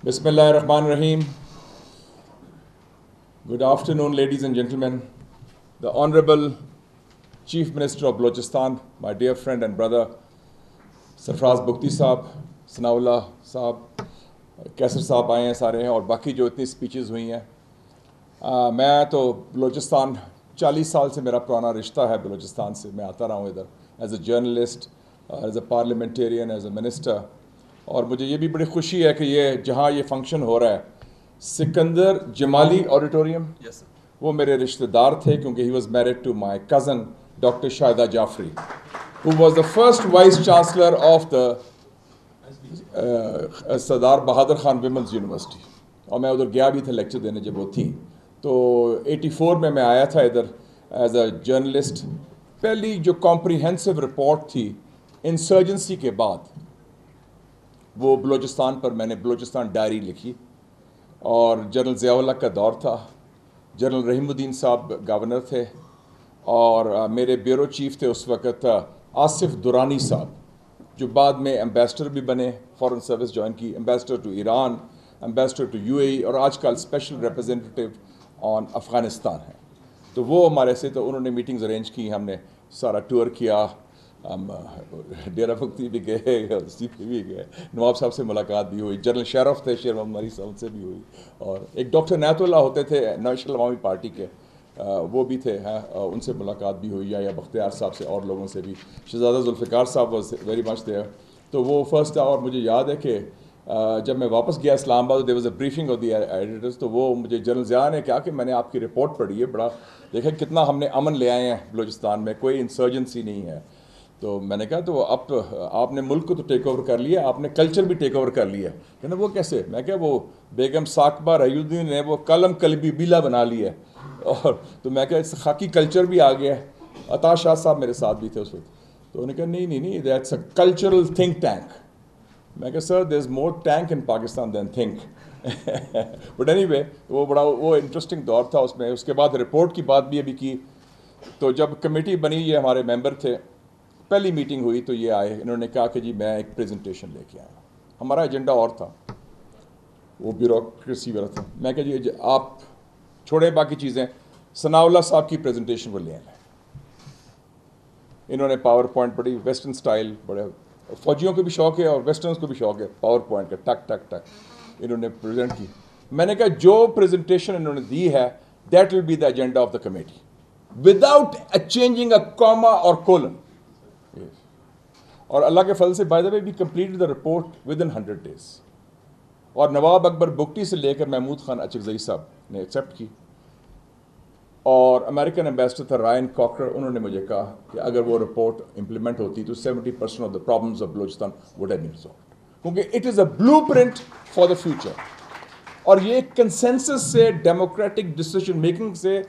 Bismillah ar-Rahman ar-Rahim. Good afternoon, ladies and gentlemen. The Honorable Chief Minister of Balochistan, my dear friend and brother, Sarfraz Bukti Saab, Sanaullah Saab, Kaisar Saab آئے ہیں سارے ہیں اور باقی جو اتنی speeches ہوئی ہیں. میں تو بلوچستان 40 سال سے میرا پرانا رشتہ ہے بلوچستان سے. میں آتا رہا ہوں ادھر as a journalist, as a parliamentarian, as a minister. اور مجھے یہ بھی بڑی خوشی ہے کہ یہ جہاں یہ فنکشن ہو رہا ہے سکندر جمالی آڈیٹوریم, وہ میرے رشتہ دار تھے کیونکہ he was married to my cousin doctor Shahida Jafri who was the first vice chancellor of the Sardar Bahadur Khan women's university. اور میں ادھر گیا بھی تھا لیکچر دینے جب وہ تھیں. تو 84 میں آیا تھا ادھر ایز اے جرنلسٹ. پہلی جو کمپریہنسو رپورٹ تھی انسرجنسی کے بعد وہ بلوچستان پر میں نے بلوچستان ڈائری لکھی. اور جنرل ضیاء اللہ کا دور تھا, جنرل رحیم الدین صاحب گورنر تھے, اور میرے بیورو چیف تھے اس وقت آصف درانی صاحب جو بعد میں ایمبیسڈر بھی بنے, فارن سروس جوائن کی, ambassador to Iran, ambassador to UAE, اور آج کل اسپیشل ریپرزینٹیو آن افغانستان ہیں. تو وہ ہمارے سے, تو انہوں نے میٹنگز ارینج کی, ہم نے سارا ٹور کیا, ہم ڈیرہ مفتی بھی گئے, CP بھی گئے, نواب صاحب سے ملاقات بھی ہوئی, جنرل شرف تھے شیر محمد مری صاحب سے بھی ہوئی, اور ایک ڈاکٹر عنایت اللہ ہوتے تھے نیشنل عوامی پارٹی کے, وہ بھی تھے, ان سے ملاقات بھی ہوئی, یا بختیار صاحب سے اور لوگوں سے بھی. شہزادہ ذوالفقار صاحب واز ویری مچ دیئر. تو وہ فرسٹ تھا. اور مجھے یاد ہے کہ جب میں واپس گیا اسلام آباد, there was a briefing of the editors, تو وہ مجھے جنرل ضیاء نے کہا کہ میں نے آپ کی رپورٹ پڑھی ہے, بڑا دیکھیں کتنا ہم نے امن لے آئے ہیں بلوچستان میں, کوئی انسرجنسی نہیں ہے. تو میں نے کہا تو اب آپ نے ملک کو تو ٹیک اوور کر لیا, آپ نے کلچر بھی ٹیک اوور کر لیا. کہنا وہ کیسے؟ میں کہا وہ بیگم ثاقبہ رحی الدین نے وہ قلم قلبی بیلا بنا لی ہے. اور تو میں کہا خاکی کلچر بھی آ گیا ہے. عطا شاہ صاحب میرے ساتھ بھی تھے اس وقت. تو انہوں نے کہا نہیں that's a cultural think tank. میں کہا sir there is more tank in Pakistan than think. But anyway وہ انٹرسٹنگ دور تھا اس میں. اس کے بعد رپورٹ کی بات بھی ابھی کی. تو جب کمیٹی بنی, یہ ہمارے ممبر تھے, پہلی میٹنگ ہوئی تو یہ آئے, انہوں نے کہا کہ جی میں ایک پریزنٹیشن لے کے آیا. ہمارا ایجنڈا اور تھا, وہ بیوروکریسی والا تھا. میں کہا جی آپ چھوڑیں باقی چیزیں, ثناء اللہ صاحب کی پریزنٹیشن کو لے آئے. انہوں نے پاور پوائنٹ بڑی ویسٹرن سٹائل, بڑے فوجیوں کو بھی شوق ہے اور ویسٹرنس کو بھی شوق ہے پاور پوائنٹ کا, ٹک ٹک ٹک انہوں نے پریزنٹ کی. میں نے کہا جو پریزنٹیشن انہوں نے دی ہے that will be the agenda of the committee without changing a comma اور کولن. اور اللہ کے فضل سے by the way we completed the report within 100 days. اور نواب اکبر بگٹی سے لے کر محمود خان اچکزئی صاحب نے ایکسیپٹ کی. اور امریکن ایمبیسڈر تھا رائن کاکر, انہوں نے مجھے کہا کہ اگر وہ رپورٹ امپلیمنٹ ہوتی تو 70% of the problems of Balochistan would have been solved, کیونکہ it is a blueprint for the future. اور یہ کنسنسس سے, ڈیموکریٹک ڈسیشن میکنگ سے,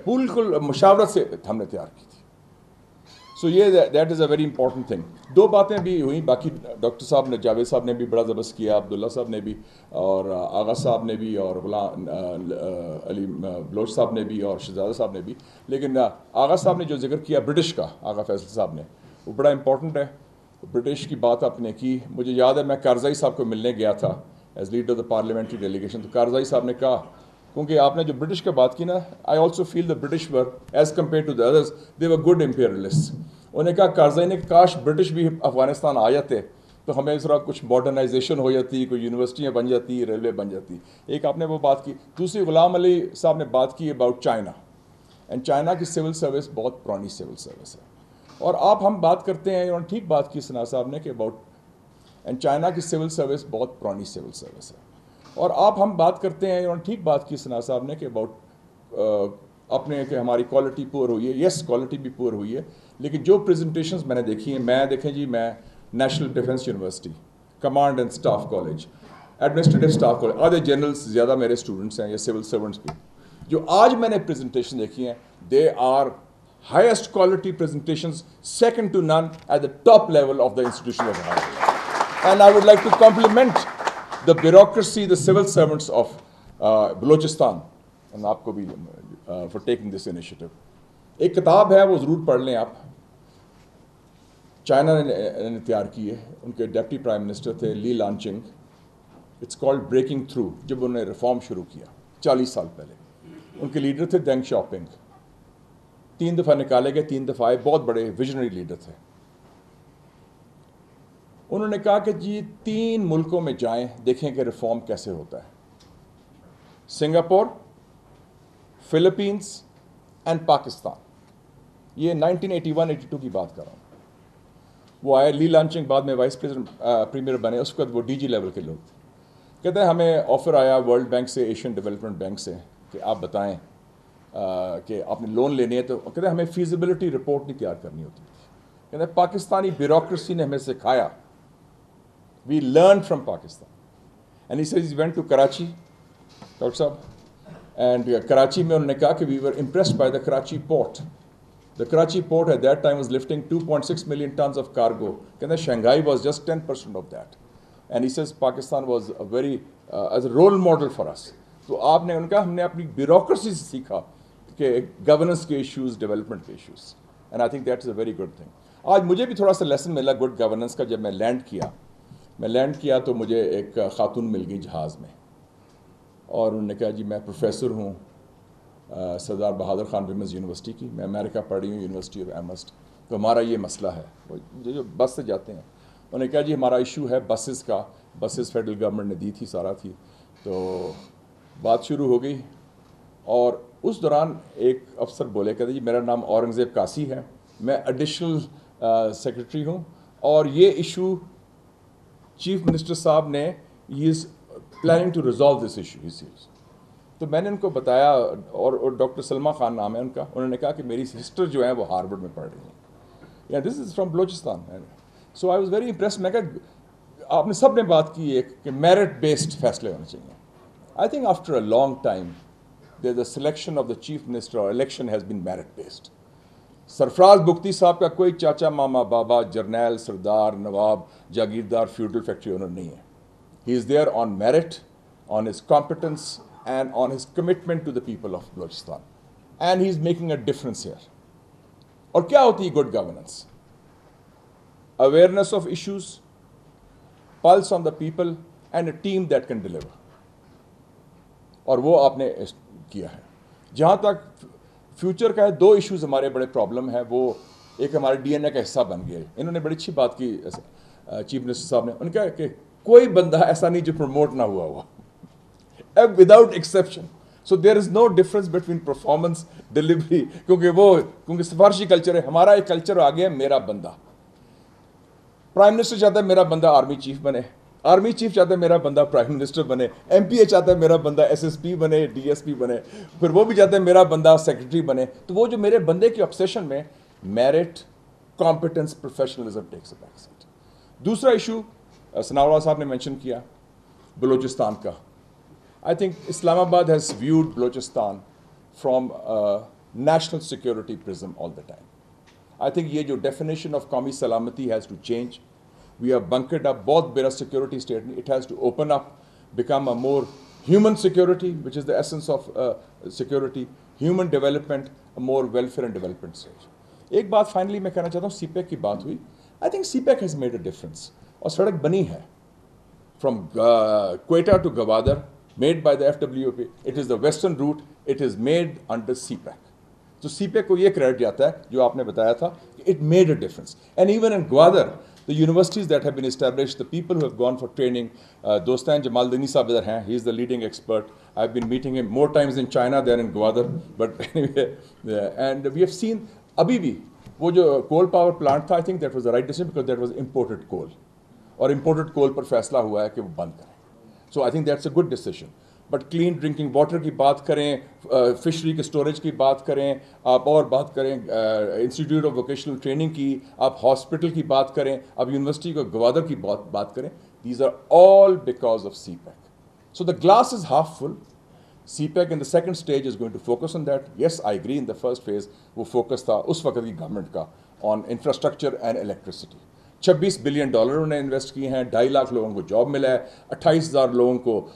بالکل مشاورت سے ہم نے تیار کی تھی. سو یہ that is a very important thing. دو باتیں بھی ہوئیں, باقی ڈاکٹر صاحب نے, جاوید صاحب نے بھی بڑا زبردست کیا, عبداللہ صاحب نے بھی, اور آغا صاحب نے بھی, اور غلام علی بلوچ صاحب نے بھی, اور شہزادہ صاحب نے بھی. لیکن آغا صاحب نے جو ذکر کیا برٹش کا, آغا فیصل صاحب نے, وہ بڑا امپورٹنٹ ہے. برٹش کی بات آپ نے کی. مجھے یاد ہے میں کارزائی صاحب کو ملنے گیا تھا as leader of the parliamentary delegation. تو کارزائی صاحب نے کہا, کیونکہ آپ نے جو برٹش کا بات کی نا, I also feel the British were as compare to the others they were good imperialist. انہوں نے کہا کارزائی نے کاش برٹش بھی افغانستان آ جاتے تو ہمیں ذرا کچھ ماڈرنائزیشن ہو جاتی, کوئی یونیورسٹیاں بن جاتی, ریلوے بن جاتی. ایک آپ نے وہ بات کی. دوسری غلام علی صاحب نے بات کی اباؤٹ چائنا, اینڈ چائنا کی سول سروس بہت پرانی سول سروس ہے. اور آپ ہم بات کرتے ہیں, انہوں نے ٹھیک بات کی ثناء صاحب نے کہ اباؤٹ, اینڈ چائنا کی سول سروس بہت پرانی سول سروس ہے. اور آپ ہم بات کرتے ہیں, انہوں نے ٹھیک بات کی ثناء صاحب نے کہ اباؤٹ اپنے کہ ہماری کوالٹی پور ہوئی ہے. یس کوالٹی بھی پور ہوئی ہے, لیکن جو پریزنٹیشنز میں نے دیکھی ہیں, میں دیکھیں جی میں national defence university, command and staff college, administrative staff college, آدھے جنرلس زیادہ میرے اسٹوڈنٹس ہیں یا سول سرونٹس بھی. جو آج میں نے پریزنٹیشن دیکھی ہیں they are highest quality presentations, second to none at the top level of the institution of higher. And I would like to compliment the bureaucracy, the civil servants of Balochistan, and آپ کو بھی for taking this initiative. ایک کتاب ہے وہ ضرور پڑھ لیں آپ, چائنا نے تیار کی ہے. ان کے ڈپٹی پرائم منسٹر تھے لی launching, it's called breaking through. جب انہوں نے ریفارم شروع کیا 40 سال پہلے, ان کے لیڈر تھے دینگ شاؤپنگ. 3 دفعہ نکالے گئے, 3 دفعہ آئے, بہت بڑے ویژنری لیڈر تھے. انہوں نے کہا کہ جی 3 ملکوں میں جائیں, دیکھیں کہ ریفارم کیسے ہوتا ہے. Singapore, Philippines and Pakistan. یہ 1981-82 کی بات کر رہا ہوں. وہ آئے, لی لانچنگ بعد میں وائس پریمیئر بنے, اس کے بعد وہ ڈی جی لیول کے لوگ تھے. کہتے ہیں ہمیں آفر آیا ورلڈ بینک سے, ایشین ڈیولپمنٹ بینک سے, کہ آپ بتائیں کہ آپ نے لون لینے ہے. تو کہتے ہیں ہمیں فیزیبلٹی رپورٹ نہیں تیار کرنی ہوتی. کہتے ہیں پاکستانی بیوروکریسی نے ہمیں سکھایا. We learn from Pakistan. And he says he went to Karachi, doctor صاحب, اینڈ کراچی میں انہوں نے کہا کہ we were impressed by the Karachi port. The Karachi port at that time was lifting 2.6 million tons of cargo. Kehte Shanghai was just 10% of that. And he says Pakistan was a very as a role model for us. تو آپ نے ان کا, ہم نے اپنی bureaucracy سے سیکھا کہ گورننس کے ایشوز, ڈیولپمنٹ کے issues. And I think that is a very good thing. آج مجھے بھی تھوڑا سا لیسن ملا گڈ گورننس کا. جب میں لینڈ کیا تو مجھے ایک خاتون مل گئی جہاز میں, اور انہوں نے کہا جی میں پروفیسر ہوں سردار بہادر خان ویمنز یونیورسٹی کی, میں امریکہ پڑھی ہوں, یونیورسٹی آف ایمسٹ. تو ہمارا یہ مسئلہ ہے, وہ جو بس سے جاتے ہیں, انہوں نے کہا جی ہمارا ایشو ہے بسز کا. بسز فیڈرل گورنمنٹ نے دی تھی, سارا تھی. تو بات شروع ہو گئی, اور اس دوران ایک افسر بولے, کہتے جی میرا نام اورنگزیب کاسی ہے, میں ایڈیشنل سیکرٹری ہوں, اور یہ ایشو چیف منسٹر صاحب نے, he is planning to resolve this issue. تو میں نے ان کو بتایا, اور ڈاکٹر سلمہ خان نام ہے ان کا. انہوں نے کہا کہ میری سسٹر جو ہیں وہ ہارورڈ میں پڑھ رہی ہیں, this is from Balochistan. So I was very impressed. میں کہا آپ نے سب نے بات کی ہے کہ میرٹ بیسڈ فیصلے ہونے چاہیے. I think after a long time there is a selection of the chief minister اور election has been merit based. Sarfaraz Bugti صاحب کا کوئی چاچا ماما بابا جرنیل سردار نواب جاگیردار فیوڈل فیکٹری اونر نہیں ہے. He is there on merit, on his competence, and on his commitment to the people of Balochistan. And he is making a difference here. اور کیا ہوتی ہے good governance? Awareness of issues, pulse on the people, and a team that can deliver. اور وہ آپ نے کیا ہے. جہاں تک فیوچر کا ہے, 2 ایشوز ہمارے بڑے پرابلم ہیں. وہ ایک ہمارے ڈی این اے کا حصہ بن گیا ہے. انہوں نے بڑی اچھی بات کی چیف منسٹر صاحب نے. ان کا کہ کوئی بندہ ایسا نہیں جو پروموٹ نہ ہوا without exception. So there is no difference between performance, delivery, کیونکہ سفارشی کلچر ہے. ہمارا ایک کلچر آ گیا میرا بندہ. پرائم منسٹر چاہتا ہے میرا بندہ آرمی چیف بنے, آرمی چیف چاہتا ہے میرا بندہ پرائم منسٹر بنے, ایم پی اے چاہتا ہے میرا بندہ ایس ایس پی بنے, ڈی ایس پی بنے, پھر وہ بھی چاہتا ہے میرا بندہ سیکرٹری بنے. تو وہ جو میرے بندے کی آبسیشن میں merit, competence, professionalism takes a back set. دوسرا ایشو ثناء اللہ صاحب نے مینشن کیا بلوچستان کا. I think Islamabad has viewed Balochistan from a national security prism all the time. I think یہ جو definition of قومی سلامتی has to change. We are bunkered up, بہت بڑا security state. It has to open up, become a more human security, which is the essence of security, human development, a more welfare and development stage. ایک بات finally میں کہنا چاہتا ہوں, سی pack کی بات ہوئی. I think CPEC has made a difference. اور سڑک بنی ہے from Quetta to Gwadar, made by the FWP. It is the western route. It is made under CPEC. So CPEC کو یہ کریڈٹ جاتا ہے جو آپ نے بتایا تھا کہ it made a difference. And even in Gwadar, the universities that have been established, the people who have gone for training, Dostan Jamal Dini Sahab idhar hain, he is the leading expert. I've been meeting him more times in China than in Gwadar. But anyway, and we have seen, abhi bhi, وہ جو coal power plant تھا, I think that was the right decision because that was imported coal. اور imported coal پر فیصلہ ہوا ہے کہ وہ بند کریں. So I think that's a good decision. But clean drinking water کی بات کریں, فشری کے اسٹوریج کی بات کریں, آپ اور بات کریں انسٹیٹیوٹ آف ووکیشنل ٹریننگ کی, آپ ہاسپٹل کی بات کریں, آپ یونیورسٹی کو گوادر کی بات کریں. These are all because of CPEC. So the glass is half full. CPEC in the second stage is going to focus on that. Yes, I agree in the first phase وہ focus تھا اس وقت کی government کا on infrastructure and electricity. $26 billion انہوں نے invest کیے ہیں, 2.5 لاکھ لوگوں کو جاب ملا ہے, 28,000 لوگوں کو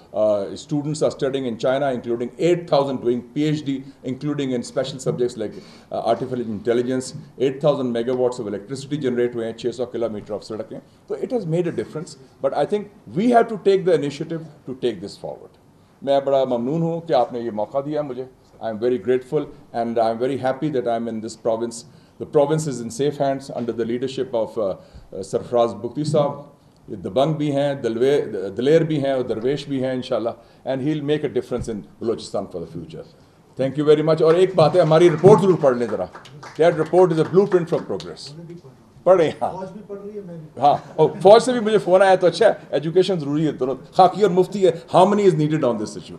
students are studying in China including 8,000 doing PhD including in special subjects like artificial intelligence. 8,000 megawatts of electricity generate ہوئے ہیں, 600 کلومیٹر آف سڑکیں. تو it has made a difference, but I think we have to take the initiative to take this forward. میں بڑا ممنون ہوں کہ آپ نے یہ موقع دیا مجھے. I am very grateful and I am very happy that I am in this province. The province is in safe hands under the leadership of Sarfraz Bukti Sahab. Dabang bhi hain, Daler bhi hain, aur Darvesh bhi hain inshallah, and he'll make a difference in Balochistan for the future. Thank you very much. اور ایک بات ہے, ہماری report ضرور پڑھ لیں ذرا. That report is a blueprint for progress. پڑھیں. ہاں اور فوج سے بھی مجھے فون آیا تو اچھا ہے, ایجوکیشن ضروری ہے دونوں, خاکی اور مفتی ہے. Harmony is needed on this issue.